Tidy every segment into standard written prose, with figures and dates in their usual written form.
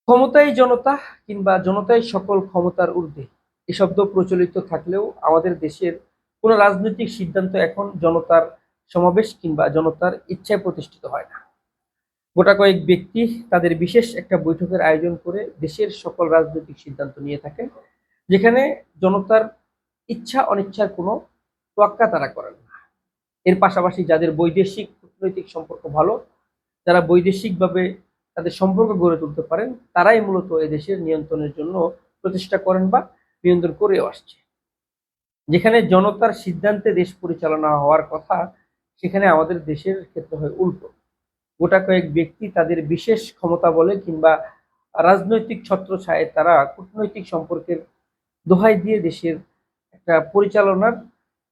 ক্ষমতাই জনতা কিংবা জনতাই সকল ক্ষমতার ঊর্ধ্বে এই শব্দ প্রচলিত থাকলেও আমাদের দেশের কোনো রাজনৈতিক সিদ্ধান্ত এখন জনতার সমাবেশ কিংবা জনতার ইচ্ছায় প্রতিষ্ঠিত হয় না। গোটা কয়েক ব্যক্তি তাদের বিশেষ একটা বৈঠকের আয়োজন করে দেশের সকল রাজনৈতিক সিদ্ধান্ত নিয়ে থাকেন, যেখানে জনতার ইচ্ছা অনিচ্ছার কোনো তোয়াক্কা তারা করেন না। এর পাশাপাশি যাদের বৈদেশিক কূটনৈতিক সম্পর্ক ভালো, যারা বৈদেশিকভাবে তাদের সম্পর্ক গড়ে তুলতে পারেন, তারাই মূলত এদেশের নিয়ন্ত্রণের জন্য প্রচেষ্টা করেন বা নিয়ন্ত্রণ করেও আসছে। যেখানে জনতার সিদ্ধান্তে দেশ পরিচালনা হওয়ার কথা, সেখানে আমাদের দেশের ক্ষেত্রে হয় উল্টো। গোটা কয়েক ব্যক্তি তাদের বিশেষ ক্ষমতা বলে কিংবা রাজনৈতিক ছত্রছায়ায় তারা কূটনৈতিক সম্পর্কের দোহাই দিয়ে দেশের একটা পরিচালনার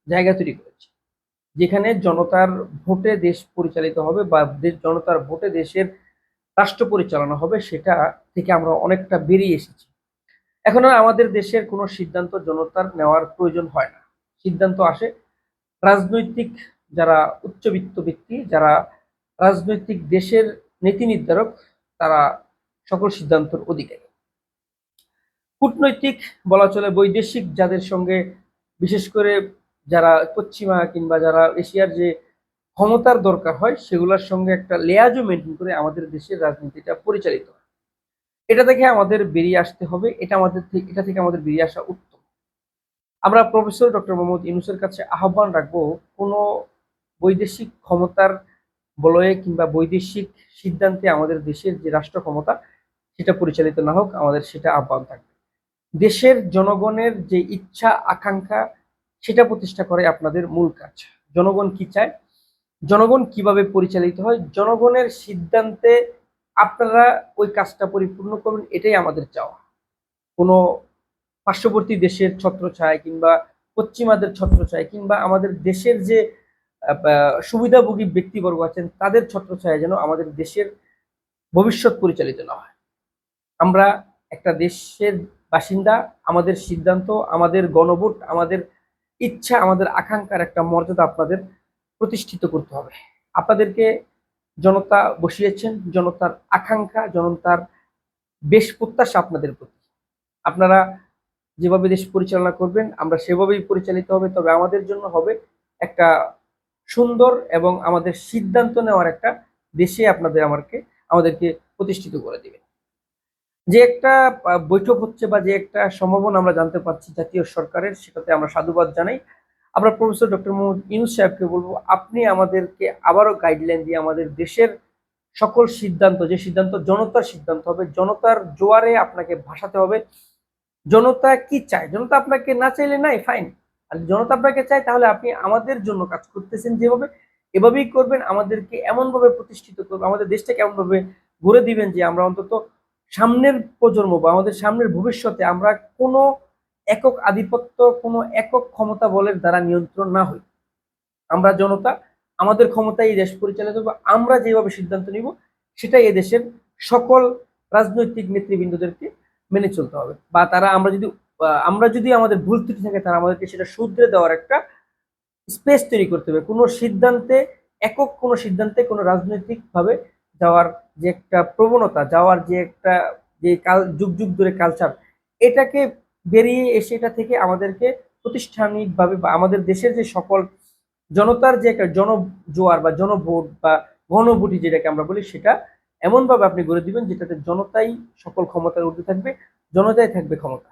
জায়গা তৈরি করেছে, যেখানে জনতার ভোটে দেশ পরিচালিত হবে বা জনতার ভোটে দেশের রাষ্ট্র পরিচালনা হবে, সেটা থেকে আমরা অনেকটা বেরিয়ে এসেছি। এখন আর আমাদের দেশের কোনো সিদ্ধান্ত জনতার নেওয়ার প্রয়োজন হয় না। সিদ্ধান্ত আসে রাজনৈতিক যারা উচ্চবিত্ত ব্যক্তি, যারা রাজনৈতিক দেশের নীতি নির্ধারক, তারা সকল সিদ্ধান্তের অধিকারী। কূটনৈতিক বলা চলে বৈদেশিক যাদের সঙ্গে, বিশেষ করে যারা পশ্চিমা কিংবা যারা এশিয়ার যে ক্ষমতার দরকার হয়, সেগুলোর সঙ্গে একটা লেয়াজও মেনটেন করে আমাদের দেশের রাজনীতিটা পরিচালিত হয়। এটা থেকে আমাদের বেরিয়ে আসতে হবে, এটা থেকে আমাদের বেরিয়ে আসা উত্তম। আমরা প্রফেসর ডক্টর মোহাম্মদ ইউনূসের কাছে আহ্বান রাখবো, কোনো বৈদেশিক ক্ষমতার বলয়ে কিংবা বৈদেশিক সিদ্ধান্তে আমাদের দেশের যে রাষ্ট্র ক্ষমতা, সেটা পরিচালিত না হোক, আমাদের সেটা আহ্বান থাকবে। দেশের জনগণের যে ইচ্ছা আকাঙ্ক্ষা, সেটা প্রতিষ্ঠা করে আপনাদের মূল কাজ। জনগণ কি চায়, জনগণ কিভাবে পরিচালিত হয়, জনগণের সিদ্ধান্তে আপনারা ওই কাজটা পরিপূর্ণ করবেন, এটাই আমাদের চাওয়া। কোনো পার্শ্ববর্তী দেশের ছত্রছায়ায় কিংবা পশ্চিমাদের ছত্রছায়ায় কিংবা আমাদের দেশের যে সুবিধাভোগী ব্যক্তিবর্গ আছেন, তাদের ছত্রছায়ায় যেন আমাদের দেশের ভবিষ্যৎ পরিচালিত না হয়। আমরা একটা দেশের বাসিন্দা, আমাদের সিদ্ধান্ত, আমাদের গণভোট, আমাদের ইচ্ছা, আমাদের আকাঙ্ক্ষার একটা মর্যাদা আপনাদের প্রতিষ্ঠিত করতে হবে। আপনাদেরকে জনতা বসিয়েছেন, জনতার আকাঙ্ক্ষা, জনতার বেশ প্রত্যাশা আপনাদের প্রতি। আপনারা যেভাবে দেশ পরিচালনা করবেন, আমরা সেভাবেই পরিচালিত হবে। তবে আমাদের জন্য হবে একটা সুন্দর এবং আমাদের সিদ্ধান্ত নেওয়ার একটা দেশে আমাদেরকে প্রতিষ্ঠিত করে দিবে। যে একটা বৈঠক হচ্ছে বা যে একটা সম্ভাবনা আমরা জানতে পারছি জাতীয় সরকারের, সেটাতে আমরা সাধুবাদ জানাই। আমরা প্রফেসর ডক্টর মোহাম্মদ ইউনূস সাহেবকে বলবো, আপনি আমাদেরকে আবারও গাইডলাইন দিয়ে আমাদের দেশের সকল সিদ্ধান্ত, যে সিদ্ধান্ত জনতার সিদ্ধান্ত হবে, জনতার জোয়ারে আপনাকে ভাসাতে হবে। জনতা কি চায়, জনতা আপনাকে না চাইলে নাই, ফাইন। আর জনতা আপনাকে চায়, তাহলে আপনি আমাদের জন্য কাজ করতেছেন যেভাবে, এভাবেই করবেন। আমাদেরকে এমনভাবে প্রতিষ্ঠিত করবেন, আমাদের দেশটাকে এমনভাবে গড়ে দিবেন যে আমরা অন্তত সামনের প্রজন্ম বা আমাদের সামনের ভবিষ্যতে আমরা কোনো একক আধিপত্য, কোনো একক ক্ষমতা বলের দ্বারা নিয়ন্ত্রণ না হই। আমরা জনতা, আমাদের ক্ষমতায় এই দেশ পরিচালিত হবে। আমরা যেভাবে সিদ্ধান্ত নিব, সেটাই এদেশের সকল রাজনৈতিক নেতৃবৃন্দদেরকে মেনে চলতে হবে। বা তারা আমরা যদি আমাদের ভুল ত্রুটি থাকে, তারা আমাদেরকে সেটা শুধরে দেওয়ার একটা স্পেস তৈরি করতে হবে। কোনো সিদ্ধান্তে কোনো রাজনৈতিক ভাবে যাওয়ার যে একটা প্রবণতা, যাওয়ার যে একটা যে যুগ যুগ ধরে কালচার, এটাকে বেরিয়ে এসে এটা থেকে আমাদেরকে প্রাতিষ্ঠানিকভাবে বা আমাদের দেশের যে সকল জনতার যে একটা জনজোয়ার বা জনভোট বা গণভোটই যেটাকে আমরা বলি, সেটা এমনভাবে আপনি গড়ে দিবেন যেটাতে জনতাই সকল ক্ষমতার ঊর্ধ্বে থাকবে, জনতাই থাকবে ক্ষমতা।